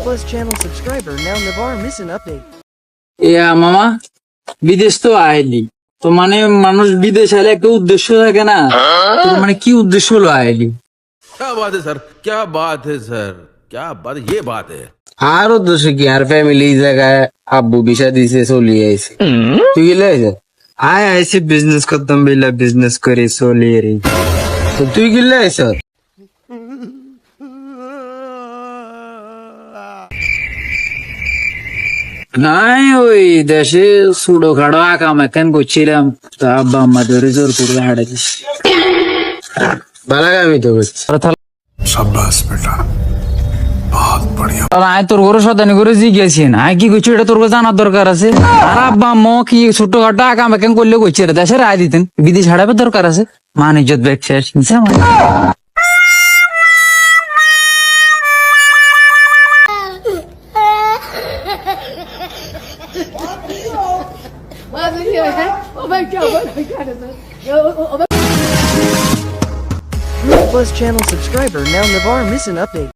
Plus channel subscriber now never miss an update. ইয়া মামা বিদেশ তো আইলি তো মানে মানুষ বিদেশ আইলে একটা উদ্দেশ্য থাকে না তো মানে কি উদ্দেশ্য হলো আইলি क्या बात है सर क्या बात है सर क्या बात ये बात है আর উদ্দেশ্য কি আর ফ্যামিলি জায়গায় আব্বু বিষা দিছে চলিয়ে আইছে তুই গেলে আইছে আয় আইসি বিজনেস করতাম বিলা বিজনেস করে চলিয়ে রে তো তুই গেলে আইছ নাই ওই দেশে সুডো খাড়ো আকাম এখন করছিলাম তা আব্বা আম্মা ধরে জোর করে হাড়ে দিস বালাগামি তো করছি আয় তোর ঘরে সদানি করে জিজ্ঞাসি না আয় কি করছি এটা তোর কাছে জানার দরকার আছে আর আব্বা আম্মা কি ছোট খাটো আকাম এখন করলে করছে রে দেশে রায় দিতেন বিদেশ হারাবে দরকার আছে মান ইজ্জত ব্যবসা শুনছে আমার Plus channel subscriber now never miss an update.